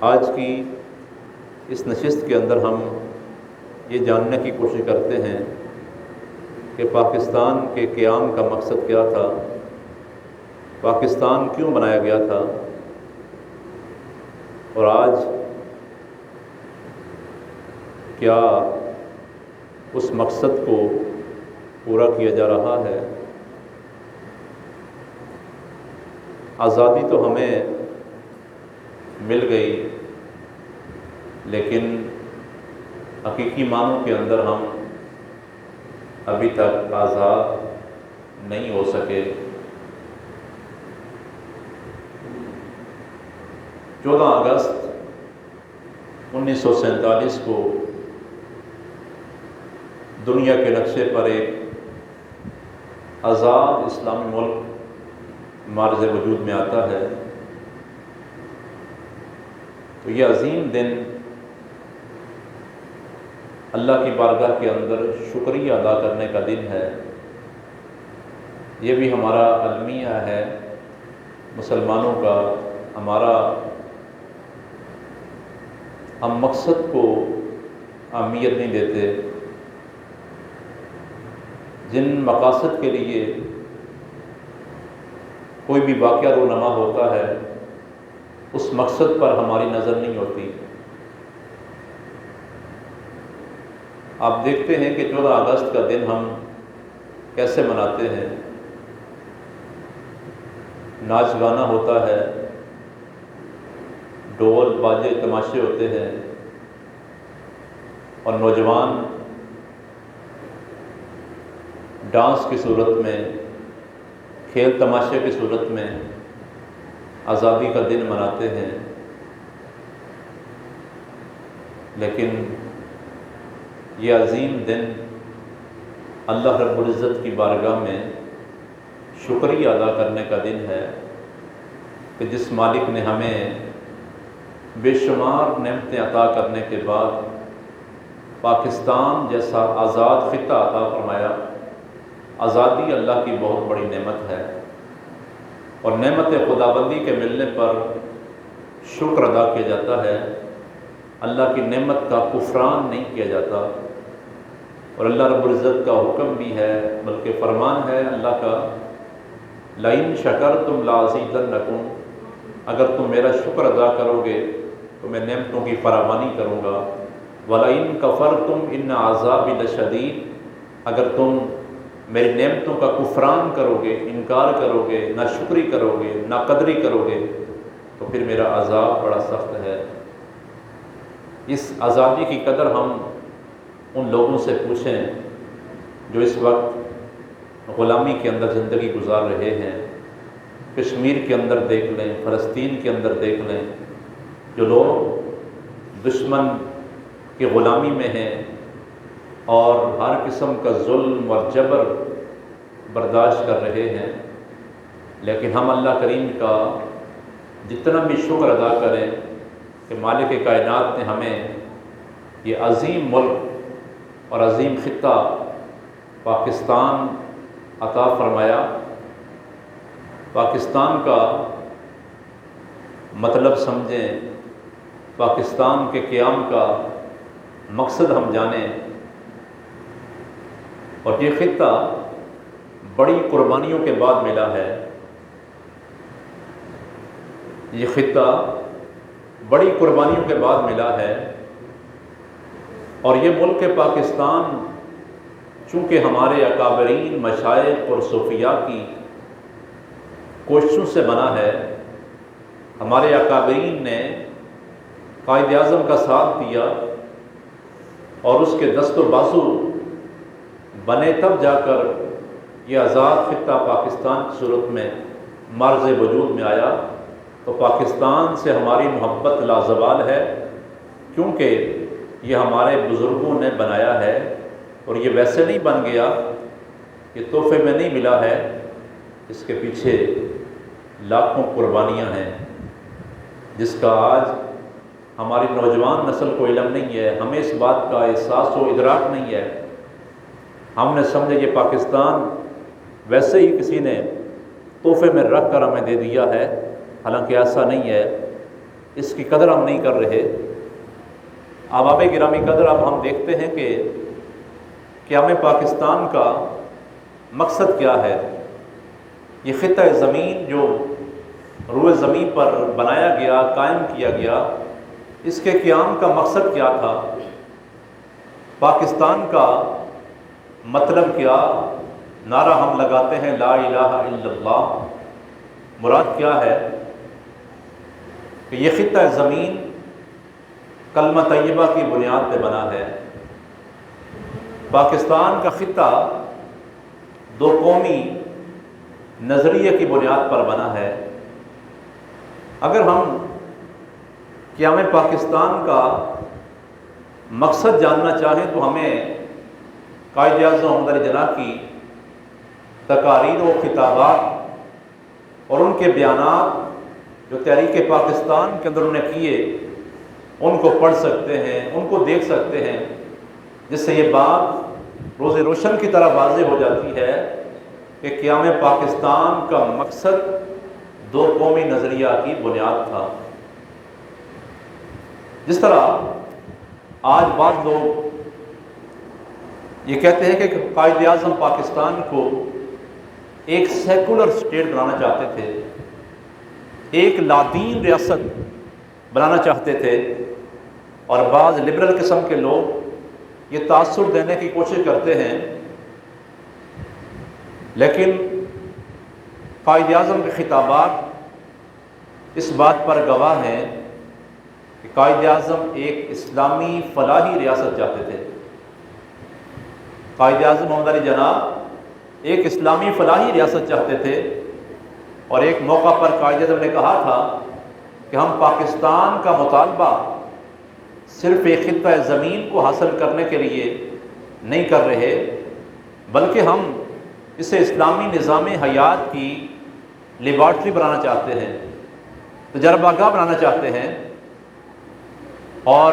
آج کی اس نشست کے اندر ہم یہ جاننے کی کوشش کرتے ہیں کہ پاکستان کے قیام کا مقصد کیا تھا، پاکستان کیوں بنایا گیا تھا، اور آج کیا اس مقصد کو پورا کیا جا رہا ہے۔ آزادی تو ہمیں مل گئی، لیکن حقیقی معنوں کے اندر ہم ابھی تک آزاد نہیں ہو سکے۔ 14 اگست 1947 کو دنیا کے نقشے پر ایک آزاد اسلامی ملک معرض وجود میں آتا ہے، تو یہ عظیم دن اللہ کی بارگاہ کے اندر شکریہ ادا کرنے کا دن ہے۔ یہ بھی ہمارا المیہ ہے مسلمانوں کا، ہم مقصد کو اہمیت نہیں دیتے۔ جن مقاصد کے لیے کوئی بھی واقعہ رونما ہوتا ہے، اس مقصد پر ہماری نظر نہیں ہوتی۔ آپ دیکھتے ہیں کہ 14 اگست کا دن ہم کیسے مناتے ہیں۔ ناچ گانا ہوتا ہے، ڈول باجے تماشے ہوتے ہیں، اور نوجوان ڈانس کی صورت میں، کھیل تماشے کی صورت میں آزادی کا دن مناتے ہیں۔ لیکن یہ عظیم دن اللہ رب العزت کی بارگاہ میں شکریہ ادا کرنے کا دن ہے کہ جس مالک نے ہمیں بے شمار نعمتیں عطا کرنے کے بعد پاکستان جیسا آزاد خطہ عطا فرمایا۔ آزادی اللہ کی بہت بڑی نعمت ہے، اور نعمت خداوندی کے ملنے پر شکر ادا کیا جاتا ہے، اللہ کی نعمت کا کفران نہیں کیا جاتا۔ اور اللہ رب العزت کا حکم بھی ہے، بلکہ فرمان ہے اللہ کا، لَإِن شَكَرْتُمْ لَأَزِيدَنَّكُمْ، اگر تم میرا شکر ادا کرو گے تو میں نعمتوں کی فراوانی کروں گا۔ وَلَئِن كَفَرْتُمْ إِنَّ عَذَابِي لَشَدِيدٌ، اگر تم میری نعمتوں کا کفران کرو گے، انکار کرو گے، ناشکری کرو گے، ناقدری کرو گے، تو پھر میرا عذاب بڑا سخت ہے۔ اس آزادی کی قدر ہم ان لوگوں سے پوچھیں جو اس وقت غلامی کے اندر زندگی گزار رہے ہیں۔ کشمیر کے اندر دیکھ لیں، فلسطین کے اندر دیکھ لیں، جو لوگ دشمن کی غلامی میں ہیں اور ہر قسم کا ظلم اور جبر برداشت کر رہے ہیں، لیکن ہم اللہ کریم کا جتنا بھی شکر ادا کریں کہ مالک کائنات نے ہمیں یہ عظیم ملک اور عظیم خطہ پاکستان عطا فرمایا۔ پاکستان کا مطلب سمجھیں، پاکستان کے قیام کا مقصد ہم جانیں، اور یہ خطہ بڑی قربانیوں کے بعد ملا ہے۔ یہ خطہ بڑی قربانیوں کے بعد ملا ہے، اور یہ ملک پاکستان چونکہ ہمارے اکابرین مشائخ اور صوفیاء کی کوششوں سے بنا ہے۔ ہمارے اکابرین نے قائد اعظم کا ساتھ دیا، اور اس کے دست و بازو بنے، تب جا کر یہ آزاد خطہ پاکستان کی صورت میں معرض وجود میں آیا۔ تو پاکستان سے ہماری محبت لازوال ہے، کیونکہ یہ ہمارے بزرگوں نے بنایا ہے، اور یہ ویسے نہیں بن گیا، یہ تحفے میں نہیں ملا ہے، اس کے پیچھے لاکھوں قربانیاں ہیں، جس کا آج ہماری نوجوان نسل کو علم نہیں ہے، ہمیں اس بات کا احساس و ادراک نہیں ہے۔ ہم نے سمجھا یہ پاکستان ویسے ہی کسی نے تحفے میں رکھ کر ہمیں دے دیا ہے، حالانکہ ایسا نہیں ہے۔ اس کی قدر ہم نہیں کر رہے۔ احباب گرامی قدر، اب ہم دیکھتے ہیں کہ قیام پاکستان کا مقصد کیا ہے۔ یہ خطہ زمین جو روئے زمین پر بنایا گیا، قائم کیا گیا، اس کے قیام کا مقصد کیا تھا؟ پاکستان کا مطلب کیا؟ نعرہ ہم لگاتے ہیں لا الہ الا اللہ، مراد کیا ہے؟ کہ یہ خطہ زمین کلمہ طیبہ کی بنیاد پہ بنا ہے۔ پاکستان کا خطہ دو قومی نظریے کی بنیاد پر بنا ہے۔ اگر ہم قیام پاکستان کا مقصد جاننا چاہیں تو ہمیں قائد اعظم محمد علی جناح کی تقاریر و خطابات اور ان کے بیانات جو تحریک پاکستان کے اندر انہوں نے کیے ان کو پڑھ سکتے ہیں، ان کو دیکھ سکتے ہیں، جس سے یہ بات روز روشن کی طرح واضح ہو جاتی ہے کہ قیام پاکستان کا مقصد دو قومی نظریہ کی بنیاد تھا۔ جس طرح آج بعض لوگ یہ کہتے ہیں کہ قائد اعظم پاکستان کو ایک سیکولر اسٹیٹ بنانا چاہتے تھے، ایک لادین ریاست بنانا چاہتے تھے، اور بعض لبرل قسم کے لوگ یہ تاثر دینے کی کوشش کرتے ہیں، لیکن قائد اعظم کے خطابات اس بات پر گواہ ہیں کہ قائد اعظم ایک اسلامی فلاحی ریاست چاہتے تھے۔ قائد اعظم محمد علی جناح ایک اسلامی فلاحی ریاست چاہتے تھے، اور ایک موقع پر قائد اعظم نے کہا تھا کہ ہم پاکستان کا مطالبہ صرف ایک خطہ زمین کو حاصل کرنے کے لیے نہیں کر رہے، بلکہ ہم اسے اسلامی نظام حیات کی لیبارٹری بنانا چاہتے ہیں، تجربہ گاہ بنانا چاہتے ہیں، اور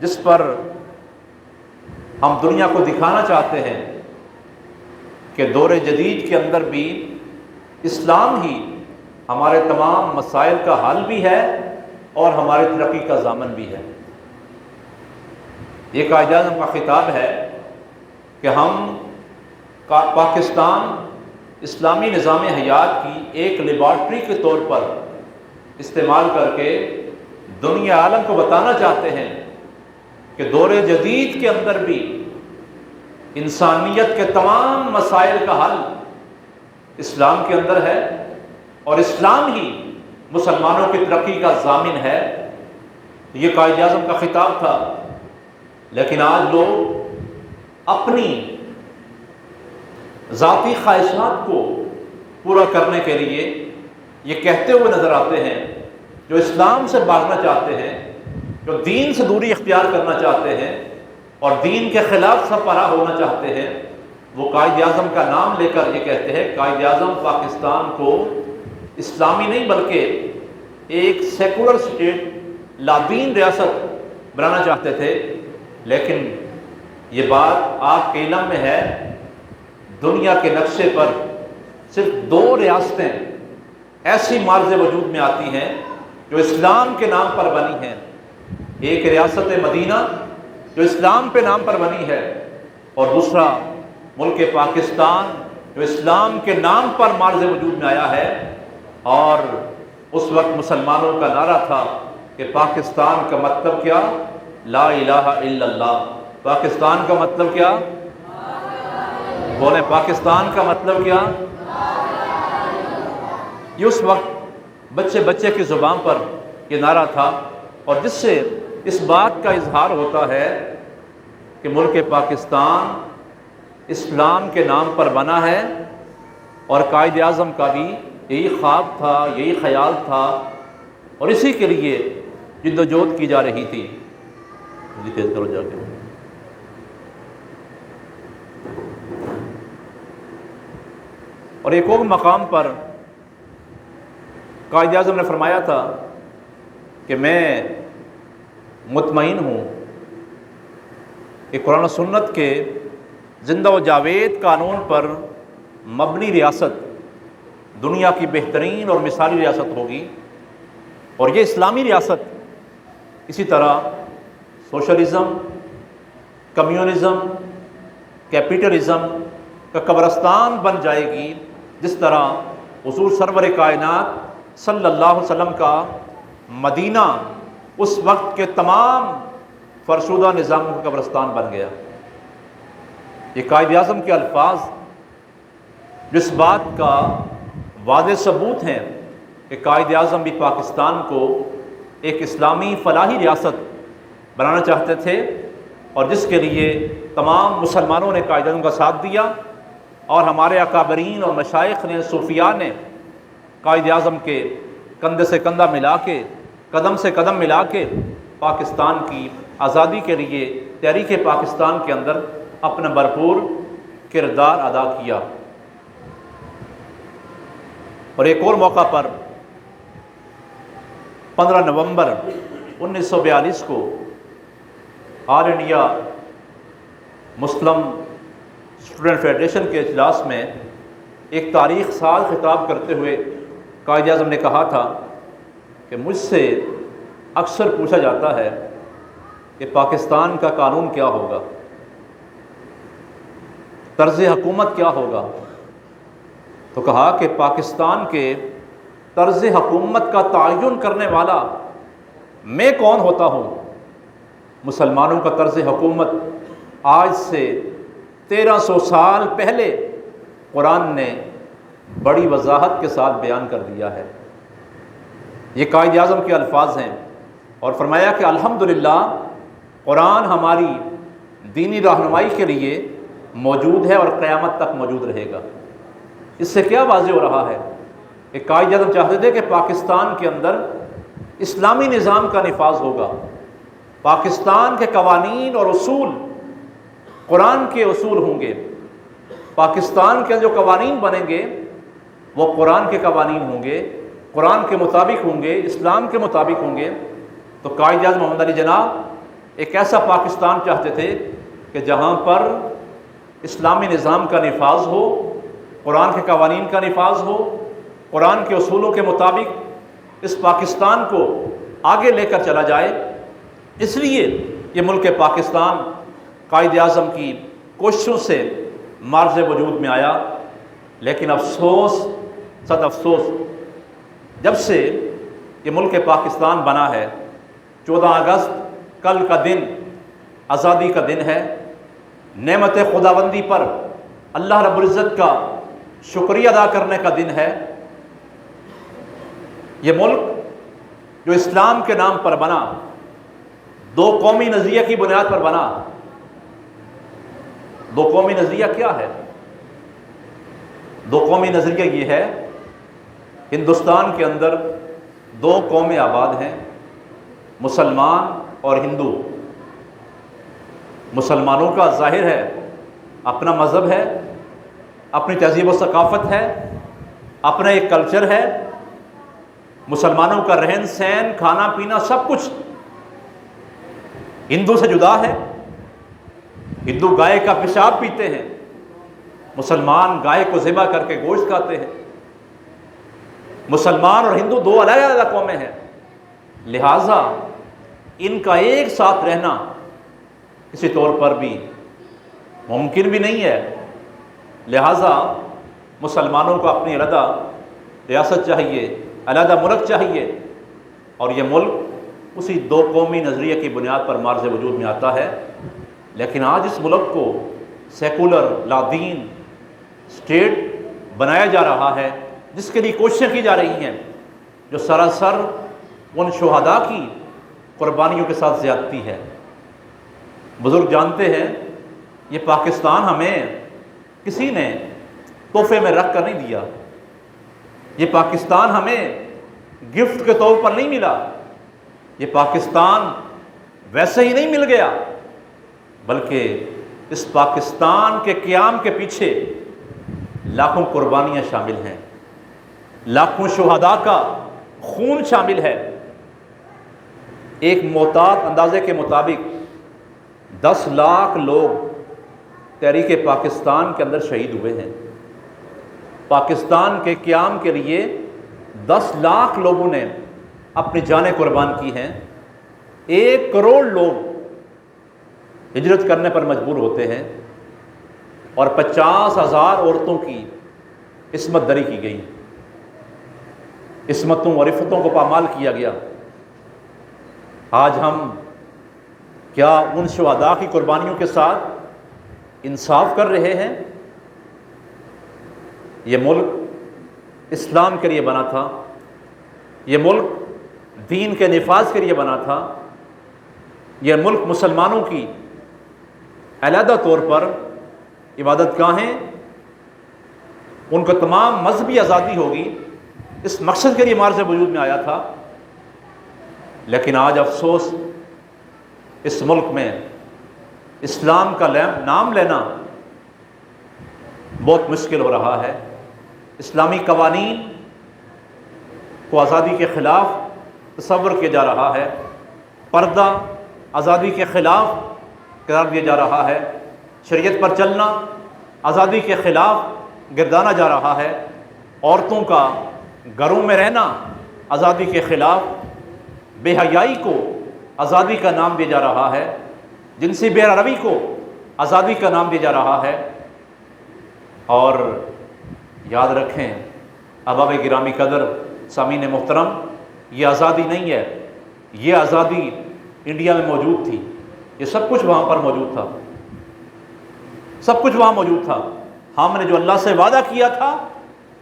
جس پر ہم دنیا کو دکھانا چاہتے ہیں کہ دور جدید کے اندر بھی اسلام ہی ہمارے تمام مسائل کا حل بھی ہے اور ہماری ترقی کا ضامن بھی ہے۔ یہ قائد اعظم کا خطاب ہے کہ ہم پاکستان اسلامی نظام حیات کی ایک لیبارٹری کے طور پر استعمال کر کے دنیا عالم کو بتانا چاہتے ہیں کہ دور جدید کے اندر بھی انسانیت کے تمام مسائل کا حل اسلام کے اندر ہے، اور اسلام ہی مسلمانوں کی ترقی کا ضامن ہے۔ یہ قائد اعظم کا خطاب تھا، لیکن آج لوگ اپنی ذاتی خواہشات کو پورا کرنے کے لیے یہ کہتے ہوئے نظر آتے ہیں، جو اسلام سے بھاگنا چاہتے ہیں، جو دین سے دوری اختیار کرنا چاہتے ہیں اور دین کے خلاف سرپراہ ہونا چاہتے ہیں، وہ قائد اعظم کا نام لے کر یہ کہتے ہیں قائد اعظم پاکستان کو اسلامی نہیں بلکہ ایک سیکولر اسٹیٹ لادین ریاست بنانا چاہتے تھے۔ لیکن یہ بات آپ کے علم میں ہے، دنیا کے نقشے پر صرف دو ریاستیں ایسی معرض وجود میں آتی ہیں جو اسلام کے نام پر بنی ہیں، ایک ریاست مدینہ جو اسلام پہ نام پر بنی ہے، اور دوسرا ملک پاکستان جو اسلام کے نام پر معرض وجود میں آیا ہے۔ اور اس وقت مسلمانوں کا نعرہ تھا کہ پاکستان کا مطلب کیا؟ لا الہ الا اللہ۔ پاکستان کا مطلب کیا؟ بولیں، پاکستان کا مطلب کیا؟ یہ اس وقت بچے بچے کی زبان پر یہ نعرہ تھا، اور جس سے اس بات کا اظہار ہوتا ہے کہ ملک پاکستان اسلام کے نام پر بنا ہے، اور قائد اعظم کا بھی یہی خواب تھا، یہی خیال تھا، اور اسی کے لیے جد و جہد کی جا رہی تھی۔ جی تیز کرو جا کے۔ اور ایک اور مقام پر قائد اعظم نے فرمایا تھا کہ میں مطمئن ہوں کہ قرآن و سنت کے زندہ و جاوید قانون پر مبنی ریاست دنیا کی بہترین اور مثالی ریاست ہوگی، اور یہ اسلامی ریاست اسی طرح سوشلزم، کمیونزم، کیپٹلزم کا قبرستان بن جائے گی، جس طرح حضور سرور کائنات صلی اللہ علیہ وسلم کا مدینہ اس وقت کے تمام فرسودہ نظاموں کا قبرستان بن گیا۔ یہ قائد اعظم کے الفاظ جس بات کا واضح ثبوت ہیں کہ قائد اعظم بھی پاکستان کو ایک اسلامی فلاحی ریاست بنانا چاہتے تھے، اور جس کے لیے تمام مسلمانوں نے قائد اعظم کا ساتھ دیا، اور ہمارے اکابرین اور مشائخ نے، صوفیاء نے قائد اعظم کے کندھے سے کندھا ملا کے، قدم سے قدم ملا کے پاکستان کی آزادی کے لیے تحریک پاکستان کے اندر اپنا بھرپور کردار ادا کیا۔ اور ایک اور موقع پر 15 نومبر 1942 کو آل انڈیا مسلم اسٹوڈنٹ فیڈریشن کے اجلاس میں ایک تاریخ ساز خطاب کرتے ہوئے قائد اعظم نے کہا تھا کہ مجھ سے اکثر پوچھا جاتا ہے کہ پاکستان کا قانون کیا ہوگا، طرز حکومت کیا ہوگا، تو کہا کہ پاکستان کے طرز حکومت کا تعین کرنے والا میں کون ہوتا ہوں؟ مسلمانوں کا طرز حکومت آج سے 1300 سال پہلے قرآن نے بڑی وضاحت کے ساتھ بیان کر دیا ہے۔ یہ قائد اعظم کے الفاظ ہیں، اور فرمایا کہ الحمدللہ قرآن ہماری دینی رہنمائی کے لیے موجود ہے اور قیامت تک موجود رہے گا۔ اس سے کیا واضح ہو رہا ہے کہ قائد اعظم چاہتے تھے کہ پاکستان کے اندر اسلامی نظام کا نفاذ ہوگا، پاکستان کے قوانین اور اصول قرآن کے اصول ہوں گے، پاکستان کے جو قوانین بنیں گے وہ قرآن کے قوانین ہوں گے، قرآن کے مطابق ہوں گے، اسلام کے مطابق ہوں گے۔ تو قائد اعظم محمد علی جناح ایک ایسا پاکستان چاہتے تھے کہ جہاں پر اسلامی نظام کا نفاذ ہو، قرآن کے قوانین کا نفاذ ہو، قرآن کے اصولوں کے مطابق اس پاکستان کو آگے لے کر چلا جائے۔ اس لیے یہ ملک پاکستان قائد اعظم کی کوششوں سے معرض وجود میں آیا، لیکن افسوس، صد افسوس، جب سے یہ ملک پاکستان بنا ہے، 14 اگست کل کا دن آزادی کا دن ہے، نعمت خداوندی پر اللہ رب العزت کا شکریہ ادا کرنے کا دن ہے۔ یہ ملک جو اسلام کے نام پر بنا، دو قومی نظریہ کی بنیاد پر بنا۔ دو قومی نظریہ کیا ہے؟ دو قومی نظریہ یہ ہے، ہندوستان کے اندر دو قومیں آباد ہیں، مسلمان اور ہندو۔ مسلمانوں کا ظاہر ہے اپنا مذہب ہے، اپنی تہذیب و ثقافت ہے، اپنا ایک کلچر ہے، مسلمانوں کا رہن سہن، کھانا پینا سب کچھ ہندو سے جدا ہے۔ ہندو گائے کا پیشاب پیتے ہیں، مسلمان گائے کو ذبح کر کے گوشت کھاتے ہیں۔ مسلمان اور ہندو دو الگ الگ قومیں ہیں، لہٰذا ان کا ایک ساتھ رہنا کسی طور پر بھی ممکن بھی نہیں ہے۔ لہٰذا مسلمانوں کو اپنی علیحدہ ریاست چاہیے، علیحدہ ملک چاہیے، اور یہ ملک اسی دو قومی نظریے کی بنیاد پر معرض وجود میں آتا ہے۔ لیکن آج اس ملک کو سیکولر لادین اسٹیٹ بنایا جا رہا ہے، جس کے لیے کوششیں کی جا رہی ہیں جو سراسر ان شہداء کی قربانیوں کے ساتھ زیادتی ہے۔ بزرگ جانتے ہیں یہ پاکستان ہمیں کسی نے تحفے میں رکھ کر نہیں دیا، یہ پاکستان ہمیں گفٹ کے طور پر نہیں ملا، یہ پاکستان ویسے ہی نہیں مل گیا، بلکہ اس پاکستان کے قیام کے پیچھے لاکھوں قربانیاں شامل ہیں، لاکھوں شہداء کا خون شامل ہے۔ ایک محتاط اندازے کے مطابق 10 لاکھ لوگ تحریک پاکستان کے اندر شہید ہوئے ہیں۔ پاکستان کے قیام کے لیے 10 لاکھ لوگوں نے اپنی جانیں قربان کی ہیں، 1 کروڑ لوگ ہجرت کرنے پر مجبور ہوتے ہیں اور 50,000 عورتوں کی عصمت دری کی گئی، عصمتوں اور عفتوں کو پامال کیا گیا۔ آج ہم کیا ان شہداء کی قربانیوں کے ساتھ انصاف کر رہے ہیں؟ یہ ملک اسلام کے لیے بنا تھا، یہ ملک دین کے نفاذ کے لیے بنا تھا، یہ ملک مسلمانوں کی علیحدہ طور پر عبادت گاہیں، ان کو تمام مذہبی آزادی ہوگی، اس مقصد کے لیے معرض وجود میں آیا تھا۔ لیکن آج افسوس، اس ملک میں اسلام کا نام لینا بہت مشکل ہو رہا ہے۔ اسلامی قوانین کو آزادی کے خلاف تصور کیا جا رہا ہے، پردہ آزادی کے خلاف قرار دیا جا رہا ہے، شریعت پر چلنا آزادی کے خلاف گردانا جا رہا ہے، عورتوں کا گھروں میں رہنا آزادی کے خلاف، بے حیائی کو آزادی کا نام دیا جا رہا ہے، جنسی بے روی کو آزادی کا نام دیا جا رہا ہے۔ اور یاد رکھیں احباب گرامی قدر، سامعین محترم، یہ آزادی نہیں ہے، یہ آزادی انڈیا میں موجود تھی، یہ سب کچھ وہاں پر موجود تھا، سب کچھ وہاں موجود تھا۔ ہم نے جو اللہ سے وعدہ کیا تھا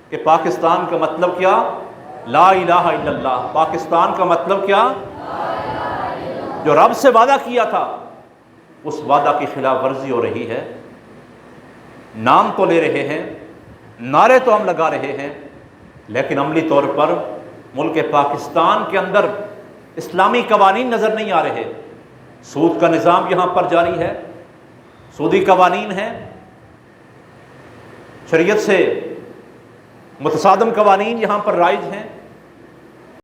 کہ پاکستان کا مطلب کیا؟ لا الہ الا اللہ۔ پاکستان کا مطلب کیا؟ جو رب سے وعدہ کیا تھا، اس وعدہ کی خلاف ورزی ہو رہی ہے۔ نام تو لے رہے ہیں، نعرے تو ہم لگا رہے ہیں، لیکن عملی طور پر ملک پاکستان کے اندر اسلامی قوانین نظر نہیں آ رہے۔ سود کا نظام یہاں پر جاری ہے، سودی قوانین ہیں، شریعت سے متصادم قوانین یہاں پر رائج ہیں۔